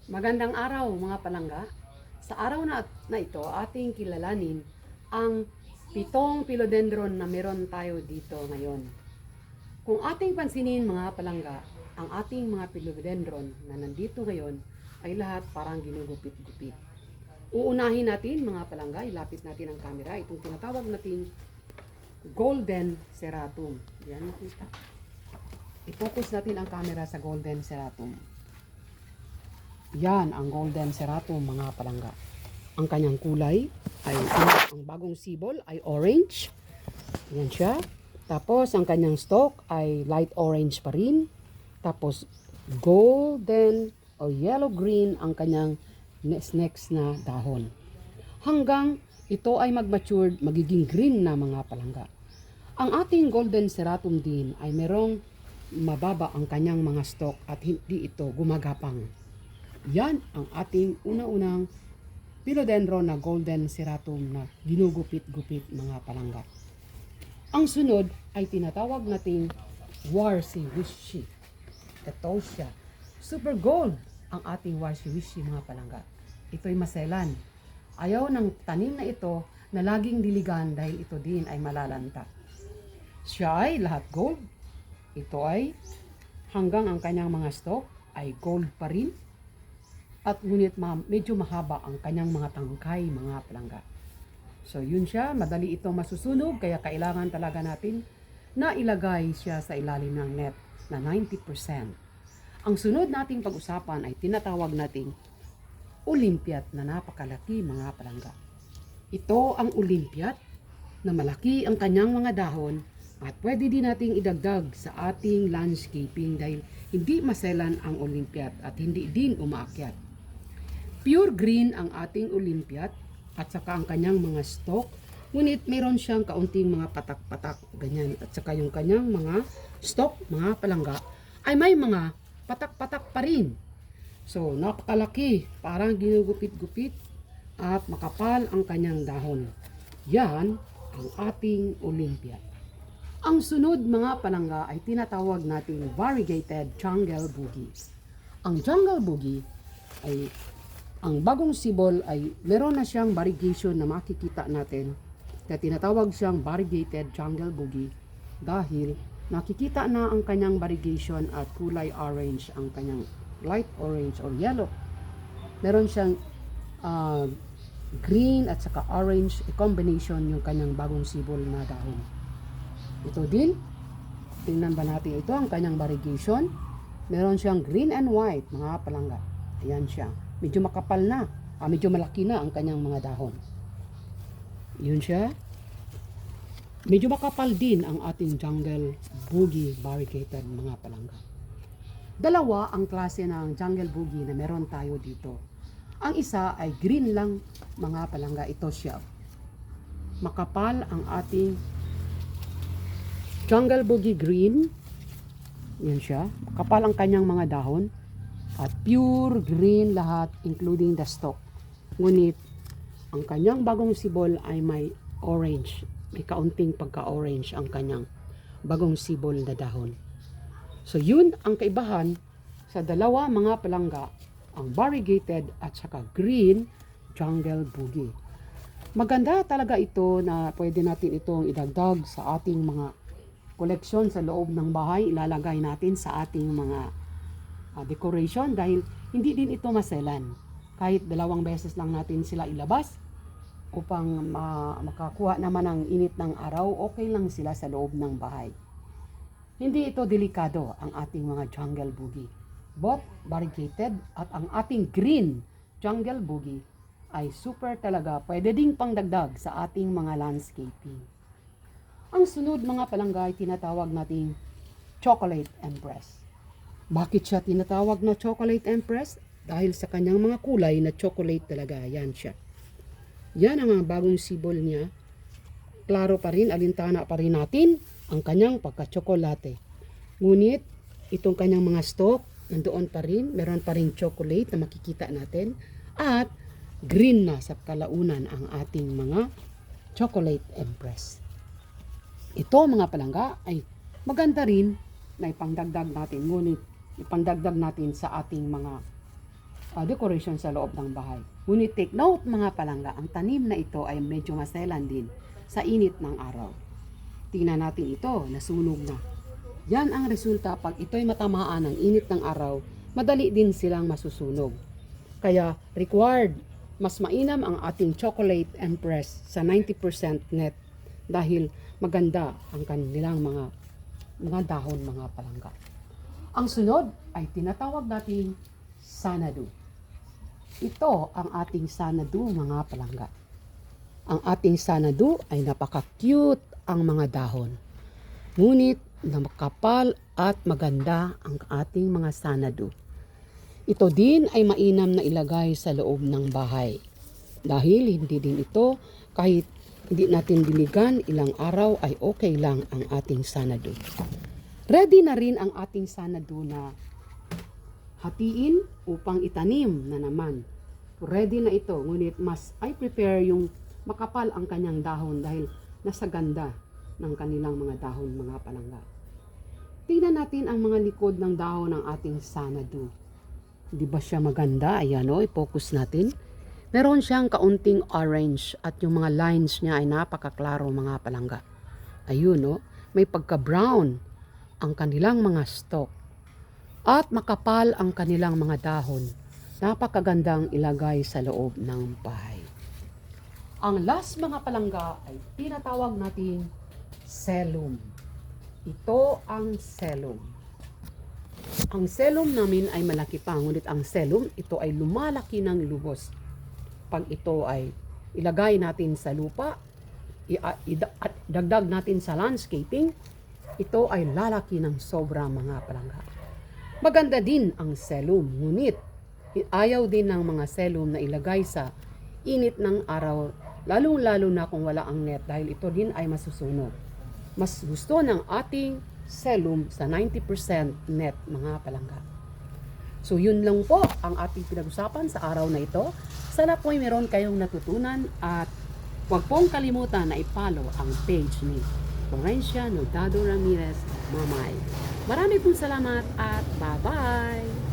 Magandang araw mga palangga. Sa araw na ito, ating kilalanin ang 7 philodendron na meron tayo dito ngayon. Kung ating pansinin mga palangga, ang ating mga philodendron na nandito ngayon ay lahat parang ginugupit-gupit. Uunahin natin mga palangga, ilapit natin ang camera, itong tinatawag nating golden ceratum. Yan nakita. I-focus natin ang camera sa golden ceratum. Yan ang golden ceratum mga palangga. Ang kanyang kulay ay ang bagong sibol ay orange. Yan siya. Tapos ang kanyang stalk ay light orange pa rin. Tapos golden o yellow green ang kanyang next na dahon. Hanggang ito ay mag-mature, magiging green na mga palangga. Ang ating golden ceratum din ay merong mababa ang kanyang mga stalk at hindi ito gumagapang. Yan ang ating una-unang philodendron na golden ceratum na ginugupit-gupit mga palangga. Ang sunod ay tinatawag nating warsi-wishi. Ito siya. Super gold ang ating warsi-wishi mga palangga. Ito'y maselan. Ayaw ng tanim na ito na laging diligan dahil ito din ay malalanta. Siya ay lahat gold. Ito ay hanggang ang kanyang mga stalk ay gold pa rin. At ngunit medyo mahaba ang kanyang mga tangkay mga palangga. So yun siya, madali ito masusunog kaya kailangan talaga natin na ilagay siya sa ilalim ng net na 90%. Ang sunod nating pag-usapan ay tinatawag nating Olympiad na napakalaki mga palangga. Ito ang Olympiad na malaki ang kanyang mga dahon at pwede din nating idagdag sa ating landscaping dahil hindi maselan ang Olympiad at hindi din umaakyat. Pure green ang ating Olympiad at saka ang kanyang mga stalk. Ngunit mayroon siyang kaunting mga patak-patak, ganyan. At saka yung kanyang mga stalk, mga palangga, ay may mga patak-patak pa rin. So, napakalaki, parang ginugupit-gupit at makapal ang kanyang dahon. Yan ang ating Olympiad. Ang sunod mga palangga ay tinatawag nating variegated jungle boogie. Ang jungle boogie ay ang bagong sibol ay meron na siyang variegation na makikita natin na tinatawag siyang variegated jungle boogie dahil nakikita na ang kanyang variegation at kulay orange ang kanyang light orange or yellow. Meron siyang green at saka orange combination yung kanyang bagong sibol na dahon. Ito din, tingnan ba natin ito ang kanyang variegation. Meron siyang green and white mga palangga. Ayan siya. Medyo makapal na, medyo malaki na ang kanyang mga dahon. Yun siya. Medyo makapal din ang ating jungle boogie variegated mga palangga. Dalawa ang klase ng jungle boogie na meron tayo dito. Ang isa ay green lang mga palangga, ito siya. Makapal ang ating jungle boogie green. Yan siya. Makapal ang kanyang mga dahon. At pure green lahat including the stalk. Ngunit ang kanyang bagong sibol ay may orange. May kaunting pagka-orange ang kanyang bagong sibol na dahon. So yun ang kaibahan sa dalawa mga palangga, ang variegated at saka green jungle boogie. Maganda talaga ito na pwede natin itong idagdag sa ating mga koleksyon sa loob ng bahay. Ilalagay natin sa ating mga decoration dahil hindi din ito maselan. Kahit 2 beses lang natin sila ilabas upang makakuha naman ng init ng araw, okay lang sila sa loob ng bahay. Hindi ito delikado ang ating mga jungle boogie. Both variegated at ang ating green jungle boogie ay super talaga. Pwede ding pangdagdag sa ating mga landscaping. Ang sunod mga palangga ay tinatawag nating chocolate empress. Bakit siya tinatawag na chocolate empress? Dahil sa kanyang mga kulay na chocolate talaga. Yan siya. Yan ang mga bagong sibol niya. Klaro pa rin, alintana pa rin natin ang kanyang pagka-chocolate. Ngunit, itong kanyang mga stalk, nandoon pa rin. Meron pa rin chocolate na makikita natin. At green na sa kalaunan ang ating mga chocolate empress. Ito mga palangga ay maganda rin na ipangdagdag natin. Ngunit ipandagdag natin sa ating mga decoration sa loob ng bahay. Ngunit take note mga palangga, ang tanim na ito ay medyo maselan din sa init ng araw. Tingnan natin ito, nasunog na. Yan ang resulta pag ito'y matamaan ng init ng araw, madali din silang masusunog. Kaya required, mas mainam ang ating chocolate empress sa 90% net dahil maganda ang kanilang mga dahon mga palangga. Ang sunod ay tinatawag nating sanadu. Ito ang ating sanadu mga palangga. Ang ating sanadu ay napaka-cute ang mga dahon. Ngunit na makapal at maganda ang ating mga sanadu. Ito din ay mainam na ilagay sa loob ng bahay. Dahil hindi din ito, kahit hindi natin diligan ilang araw ay okay lang ang ating sanadu. Ready na rin ang ating sanadu na hatiin upang itanim na naman. Ready na ito, ngunit mas I prepare yung makapal ang kanyang dahon dahil nasa ganda ng kanilang mga dahon mga palangga. Tingnan natin ang mga likod ng dahon ng ating sanadu. Di ba siya maganda? Ayan o, i-focus natin. Meron siyang kaunting orange at yung mga lines niya ay napakaklaro mga palangga. Ayun o, may pagka-brown ang kanilang mga stalk at makapal ang kanilang mga dahon. Napakagandang ilagay sa loob ng bahay. Ang last mga palangga ay tinatawag natin celum. Ito ang celum. Ang celum namin ay malaki pa, ngunit ang celum, ito ay lumalaki ng lubos. Pag ito ay ilagay natin sa lupa, at dagdag natin sa landscaping, ito ay lalaki ng sobra mga palangga. Maganda din ang celum, ngunit ayaw din ng mga celum na ilagay sa init ng araw, lalong-lalo na kung wala ang net dahil ito din ay masusunog. Mas gusto ng ating celum sa 90% net mga palangga. So yun lang po ang ating pinag-usapan sa araw na ito. Sana po ay meron kayong natutunan at huwag pong kalimutan na i-follow ang page ni Florencia Nodado Ramirez Mamay. Marami pong salamat at bye-bye!